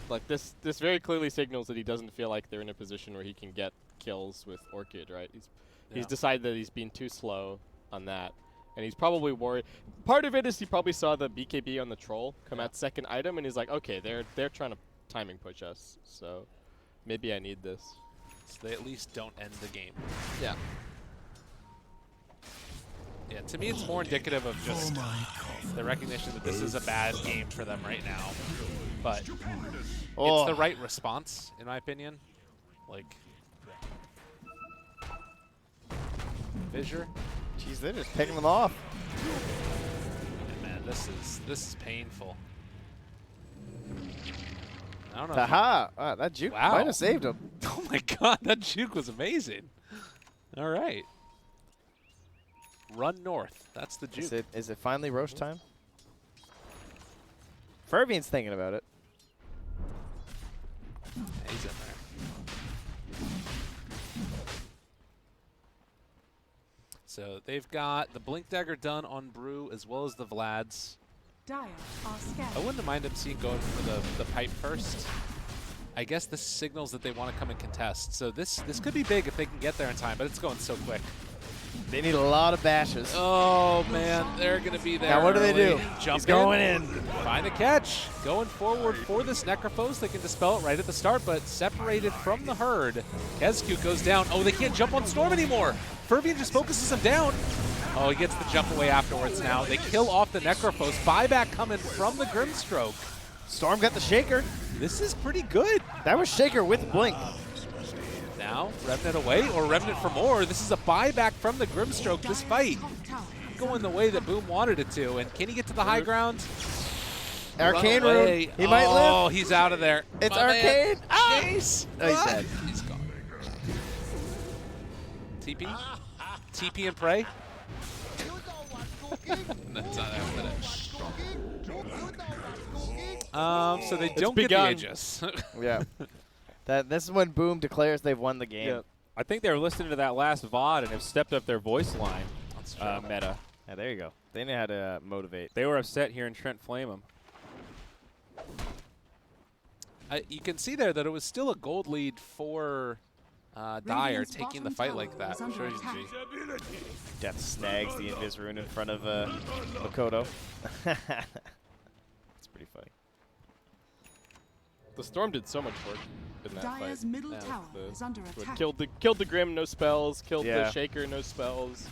Like this very clearly signals that he doesn't feel like they're in a position where he can get kills with Orchid, right? He's Yeah. decided that he's been too slow on that. And he's probably worried. Part of it is he probably saw the BKB on the troll come Yeah. out second item, and he's like, okay, they're trying to timing push us, so maybe I need this. So they at least don't end the game. Yeah. Yeah, to me it's more indicative of just For my coffee. the recognition that this is a bad game for them right now. But Oh, it's the right response, in my opinion. Like, Fissure. Jeez, they're just picking them off. Yeah, man, this is painful. I don't know. if Haha! That juke Wow. might have saved him. you- Oh my god, that juke was amazing. All right. Run north. That's the juke. Is it finally Roche time? Fervian's thinking about it. Yeah, he's in there. So they've got the Blink Dagger done on Brew as well as the Vlads. Dire are I scanning. wouldn't mind him seeing going for the pipe first. I guess this signals that they want to come and contest. So this could be big if they can get there in time, but it's going so quick. They need a lot of bashes. Oh, man, they're going to be there. Now what do they do? Jump He's going in. Find the catch. Going forward for this Necrophos. They can dispel it right at the start, but separated from the herd. Kezku goes down. Oh, they can't jump on Storm anymore. Fervian just focuses him down. Oh, he gets the jump away afterwards now. They kill off the Necrophos. Buyback coming from the Grimstroke. Storm got the Shaker. This is pretty good. That was Shaker with Blink. Now, Remnant away, or Remnant for more. This is a buyback from the Grimstroke. This fight going the way that Boom wanted it to. And can he get to the high ground? Arcane Run Rune. away. He might live. Oh, he's out of there. It's My man. Arcane. Ah! Chase. Oh, he's dead. He's gone. TP? TP and pray? That's not happening. So they don't get begun. the Aegis. Yeah. This is when Boom declares they've won the game. Yeah. I think they were listening to that last VOD and have stepped up their voice line meta. Yeah, there you go. They know how to motivate. They were upset hearing Trent flame them. You can see there that it was still a gold lead for Dyer Radiant's taking the bottom fight tower like that. is under Shows you, attack. G. Death snags the Invis Rune in front of Makoto. It's pretty funny. The Storm did so much work in that Dyer's fight. middle Yeah. tower is under attack. Killed the Grim, no spells. Killed Yeah. the Shaker, no spells.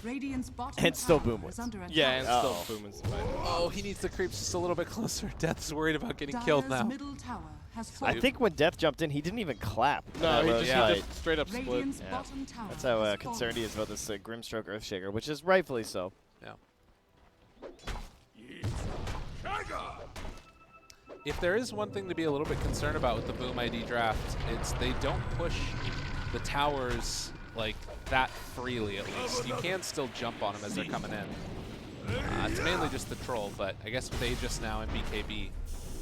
Radiant's bottom And still tower Boom wins. is under attack. Yeah, and Uh-oh. still Boom is fine. Oh, he needs to creep just a little bit closer. Death's worried about getting killed Dyer's now. middle tower has I fallen. think when Death jumped in, he didn't even clap. No, he That just, was he like- just straight up split. Radiant's Yeah. bottom tower That's how has concerned he fallen. is about this Grimstroke Earthshaker, which is rightfully so. Yeah. If there is one thing to be a little bit concerned about with the Boom ID draft, it's they don't push the towers like that freely, at least. You can still jump on them as they're coming in. It's mainly just the troll, but I guess with Aegis now and BKB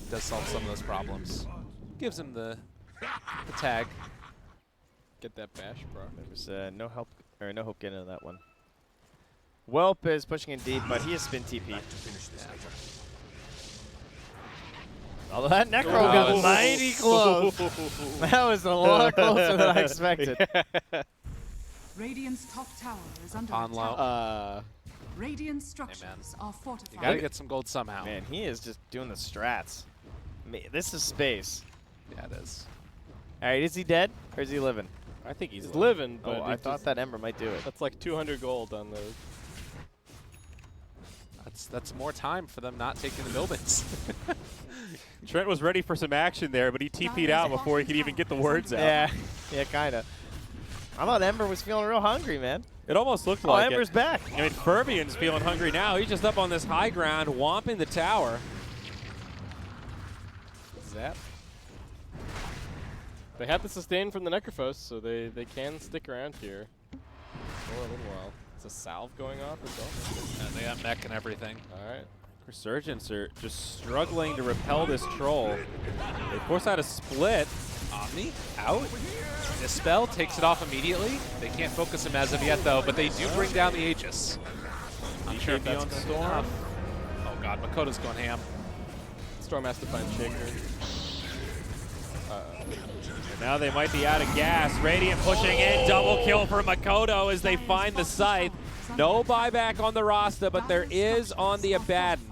does solve some of those problems. Gives him the tag. Get that bash, bro. There was no hope getting into that one. Welp is pushing in deep, but he has spin TP. Although that Necro got was- mighty close. That was a lot closer than I expected. Radiant's top tower is under On attack. low. Radiant structures are fortified. You gotta get some gold somehow. Man, he is just doing the strats. This is space. Yeah, it is. All right, is he dead or is he living? I think he's He's living, but Oh, I it thought just- that Ember might do it. that's like 200 gold on those. That's more time for them not taking the buildings. Trent was ready for some action there, but he TP'd out before he could even get the words out. Yeah, kind of. I thought Ember was feeling real hungry, man. It almost looked Oh, like Ember's it. back. I mean, Fervian's feeling hungry now. He's just up on this high ground, whomping the tower. Zap. They have the sustain from the Necrophos, so they can stick around here for a little while. Is a salve going off as well? And they got mech and everything. All right. Resurgence are just struggling to repel this troll. They force out a split. Omni out. Dispel takes it off immediately. They can't focus him as of yet, though, but they do bring down the Aegis. Not sure if BKB that's on gonna be Storm. enough. Oh god, Makoto's going ham. Storm has to find Shaker. And now they might be out of gas. Radiant pushing in. Double kill for Makoto as they find the scythe. No buyback on the Rasta, but there is on the Abaddon.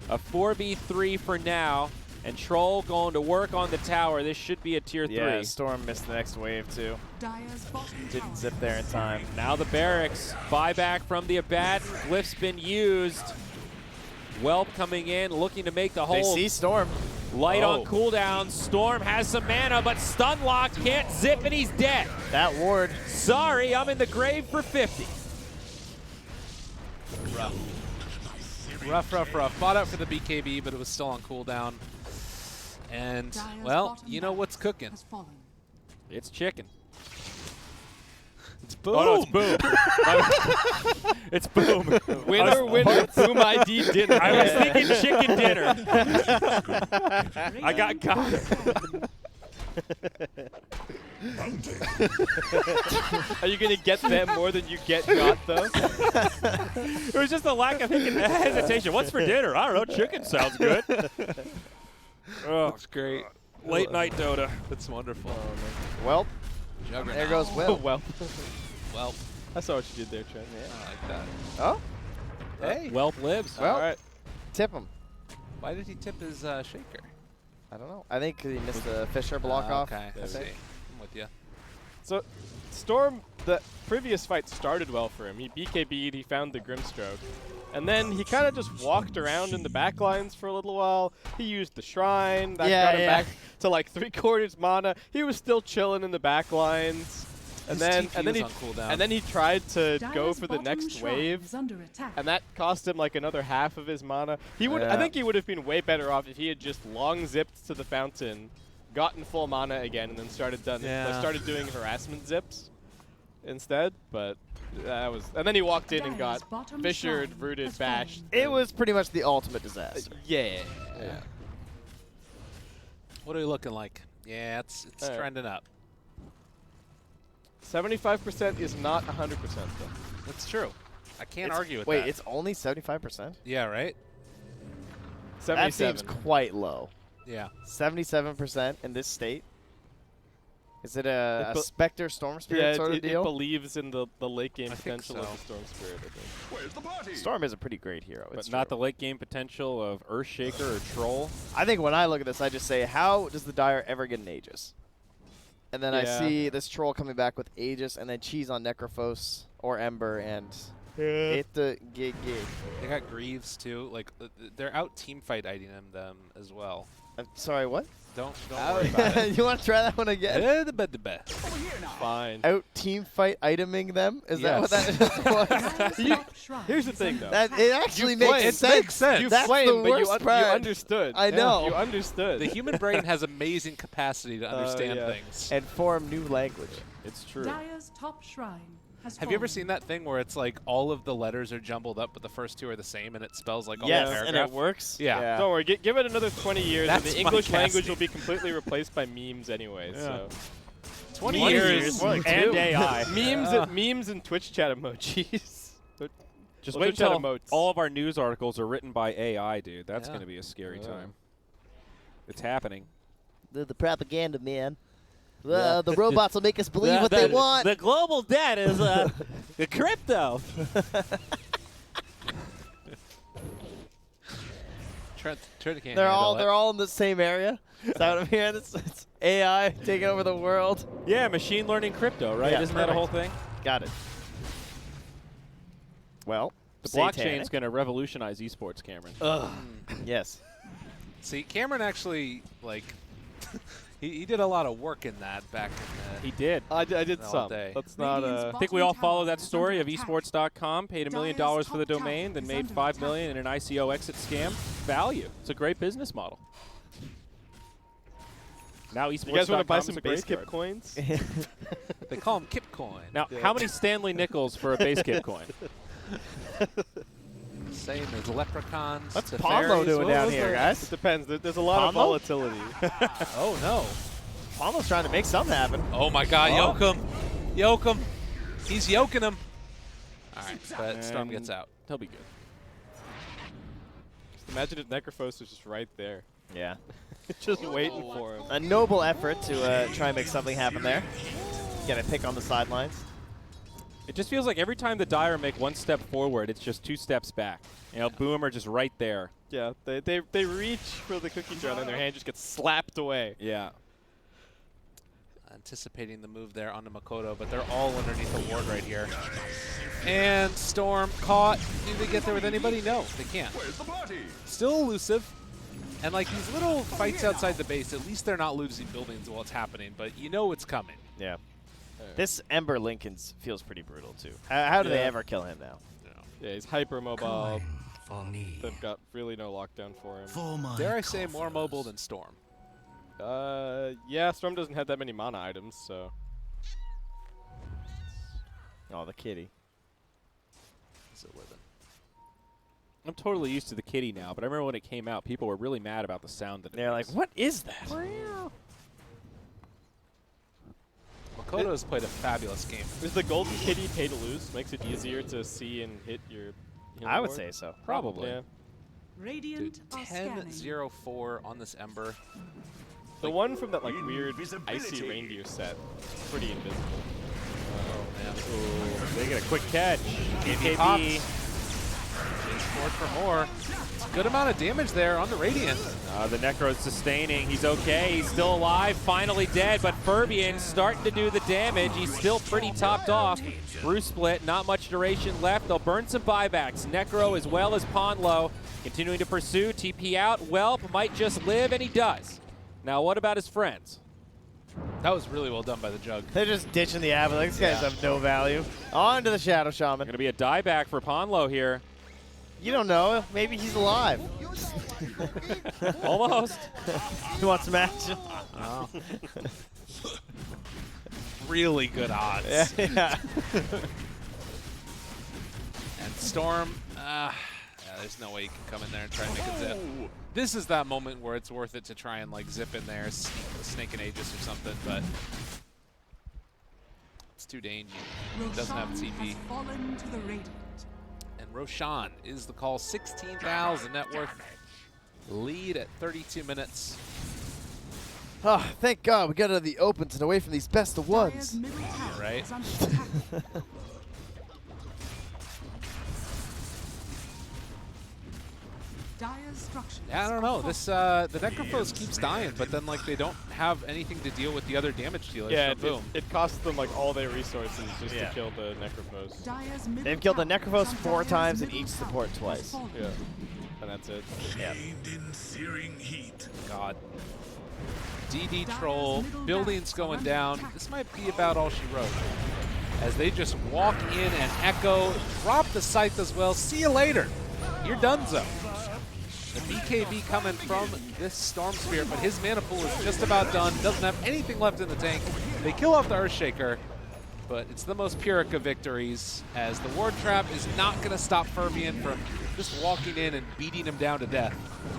A 4v3 for now. And Troll going to work on the tower. This should be a tier 3. Yeah, Storm missed the next wave, too. Dyer's bottom Didn't tower zip there in time. Now the barracks. Buyback from the Abaddon. Glyph's been used. Whelp coming in, looking to make the They hole. see Storm. Light on Oh. cooldown. Storm has some mana, but stun locked. Can't zip, and he's dead. That ward. Sorry, I'm in the grave for 50. Rough. Fought out for the BKB, but it was still on cooldown. And, Dyer's well, bottom you know what's barracks cooking. has fallen. It's chicken. It's Boom. Oh, no, it's Boom. It's Boom. Winner, Boom ID dinner. I was thinking chicken dinner. I got caught. Are you going to get them more than you get got, though? It was just a lack of hesitation. What's for dinner? I don't know. Chicken sounds good. Oh, Looks great. Late night Dota. That's wonderful. Well, Juggernaut. there goes Will. well, Well, I saw what you did there, Trent. I like that. Oh, Hey, Whelp lives. Well, All right. tip him. why did he tip his shaker? I don't know. I think he missed the Fisher block off. Okay, I I see. think. I'm with you. So, Storm, the previous fight started well for him. He BKB'd, he found the Grimstroke. And then he kind of just walked around in the back lines for a little while. He used the Shrine. That got him back to like 3/4 mana. He was still chilling in the back lines. And His then, TP and then was he on cooldown. and then he tried to go Dire's for the bottom next shrine wave. is under attack. And that cost him like another half of his mana. He would, I Yeah. think he would have been way better off if he had just long zipped to the fountain, gotten full mana again, and then started doing harassment zips instead. But that was, and then he walked in and got Dire's bottom fissured, shrine rooted, has bashed. fallen. It was pretty much the ultimate disaster. Yeah. What are we looking like? Yeah, it's Alright. trending up. 75% is not 100% though. That's true. I can't It's- argue with Wait, that. it's only 75%? Yeah, right? That 77. seems quite low. Yeah. 77% in this state? Is it a It Spectre Storm Spirit Yeah, sort of it deal? believes in the late game I think potential of so. the Storm Spirit, I think. Where's the party? Storm is a pretty great hero. But it's not true. the late game potential of Earthshaker or Troll. I think when I look at this, I just say, how does the Dire ever get an Aegis? And then I Yeah. see this Troll coming back with Aegis, and then cheese on Necrophos or Ember, and hit the gig. They got Greaves too. Like they're out team fight iding them as well. I'm sorry, what? Don't worry about it. You want to try that one again? The best. Fine. Out team fight iteming them? Is that what Yes. that was? Dire's top shrine Here's the is thing, under though. That, attack. it actually You makes flame. It sense. makes sense. You That's flame, the but you, worst you part. understood. I know. You understood. The human brain has amazing capacity to understand yeah. things. And form new language. It's true. Dire's top shrine has Have you ever fallen. seen that thing where it's like all of the letters are jumbled up, but the first two are the same, and it spells like all Yes, the and paragraph? it works. Yeah. Don't worry, give it another 20 years, That's and the my English language casting. will be completely replaced by memes anyway. So 20 Memes. years. More like And two. AI. memes and Twitch chat emojis. Just Well, wait Twitch chat until emotes. all of our news articles are written by AI, dude. That's Yeah. going to be a scary Yeah. time. It's happening. The propaganda, man. Yeah. The robots will make us believe what they want. The global debt is the crypto. Trent can't They're handle it. all in the same area. Is that what I'm hearing? It's AI taking over the world. Yeah, machine learning crypto, right? Yeah, Isn't that a whole perfect. thing? Got it. Well, The blockchain's going to revolutionize esports, Cameron. Yes. See, Cameron actually like he did a lot of work in that back in He did. I did All some. day. That's not I think we all Bottom follow tower that is story under of attack. esports.com, paid $1 million Dire's for the top domain, tower then is made under $5 attack. million in an ICO exit scam. Value. It's a great business model. Now esports.com You guys want to buy is some a graveyard. Basskip coins? They call him Kipcoin. Now, how many Stanley Nickels for a Basskip coin? Same as leprechauns. What's to Pombo fairies. doing What down was here, the- guys? It depends. There's a lot of Pombo? volatility. Oh no! Pombo's trying to make something happen. Oh my God! Oh. Yoke him! He's yoking him. All right, but Storm And gets out. He'll be good. Just imagine if Necrophos was just right there. Yeah. Just waiting for him. A noble effort to try and make something happen there. Get a pick on the sidelines. It just feels like every time the Dire make one step forward, it's just 2 steps back. You know, Boomer just right there. Yeah, they reach for the cookie jar and their hand just gets slapped away. Yeah. Anticipating the move there onto Makoto, but they're all underneath the ward right here. And Storm caught. Do they get there with anybody? No, they can't. Where's the party? Still elusive. And like these little fights outside the base, at least they're not losing buildings while it's happening, but you know it's coming. Yeah. This Ember Lincolns feels pretty brutal, too. How do they Yeah. ever kill him now? Yeah, he's hyper mobile. For me. They've got really no lockdown for him. For my Dare I say more mobile than Storm? Yeah, Storm doesn't have that many mana items, so. Oh, the kitty. Is it living? I'm totally used to the kitty now, but I remember when it came out, people were really mad about the sound that it They're like, makes. what is that? Makoto's played a fabulous game. Is the golden kitty pay to lose? Makes it easier to see and hit your. I would board? say so. Probably. Yeah. Radiant Dude, are scanning. 10-0-4 on this Ember. The one from that like weird icy reindeer set, pretty invisible. Ooh, they get a quick catch. BKB. BKB. He's forward for more. It's a good amount of damage there on the Radiant. The Necro's sustaining. He's okay. He's still alive. Finally dead, but Ferbian starting to do the damage. He's still pretty topped off. Bruce split. Not much duration left. They'll burn some buybacks. Necro as well as Ponlo continuing to pursue. TP out. Welp might just live, and he does. Now, what about his friends? That was really well done by the Jug. They're just ditching the Avalanche. These guys have no value. On to the Shadow Shaman. Going to be a dieback for Ponlo here. You don't know. Maybe he's alive. Almost. He wants some action. Oh. Really good odds. Yeah. And Storm, there's no way you can come in there and try and make a zip. This is that moment where it's worth it to try and like zip in there, snake and Aegis or something, but it's too dangerous. It doesn't have Roshan TP. has fallen to the Radiant. And Roshan is the call. 16,000 net worth. Lead at 32 minutes. Oh, thank God we got out of the opens and away from these best of Dire's ones. middle tower Right. is under attack. Dire's structures Yeah, I don't are know. This the Necrophos keeps dying, but then like they don't have anything to deal with the other damage dealers. Yeah, so boom. it costs them like all their resources just Yeah. to kill the Necrophos. Dire's middle They've killed the tower Necrophos is on 4 Dire's times and middle each tower support has twice. fallen. Yeah, and that's it. Bathed in searing heat. God. DD troll, buildings going down. This might be about all she wrote. As they just walk in and echo, drop the scythe as well. See you later. You're donezo. The BKB coming from this Storm Spirit, but his mana pool is just about done. Doesn't have anything left in the tank. They kill off the Earthshaker, but it's the most Pyrrhic of victories, as the Ward Trap is not going to stop Ferbian from just walking in and beating him down to death.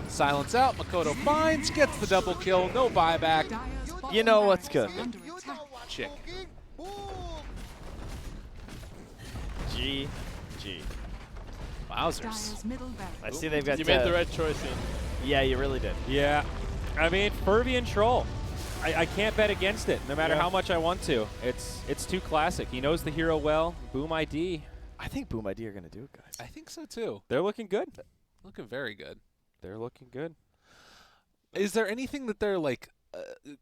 Silence out, Makoto finds, gets the double kill, no buyback. Dire's bottom You know what's barracks good. are under attack. Chick. GG. Wowzers. Dire's middle barracks. I see they've got You made the right choice, Ian. Yeah, you really did. Yeah. I mean, Ferbian troll. I can't bet against it, no matter Yeah. how much I want to. It's too classic. He knows the hero well. Boom ID. I think Boom ID are going to do it, guys. I think so too. They're looking good. Looking very good. They're looking good. Is there anything that they're like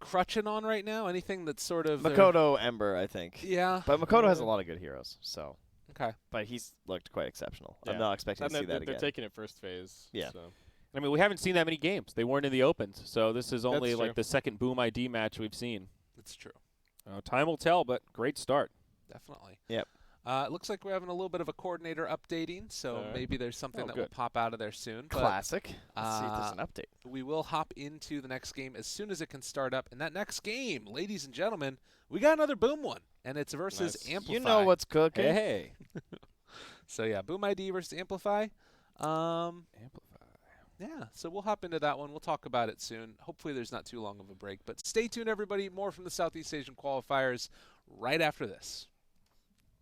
crutching on right now? Anything that's sort of they're- Makoto Ember, I think. Yeah. But Makoto has a lot of good heroes, so. Okay. But he's looked quite exceptional. Yeah. I'm not expecting And to see they're, that they're again. taking it first phase. Yeah. So. I mean, we haven't seen that many games. They weren't in the opens, so this is only That's like true. the second Boom ID match we've seen. That's true. Time will tell, but great start. Definitely. Yep. It looks like we're having a little bit of a coordinator updating, so Alright. maybe there's something Oh, that will good. pop out of there soon. But Classic. Let's see if there's an update. we will hop into the next game as soon as it can start up. And that next game, ladies and gentlemen, we got another Boom one, and it's versus Nice. Amplify. You know what's cooking. Hey. So yeah, Boom ID versus Amplify. Amplify. Yeah, so we'll hop into that one. We'll talk about it soon. Hopefully there's not too long of a break. But stay tuned, everybody. More from the Southeast Asian qualifiers right after this.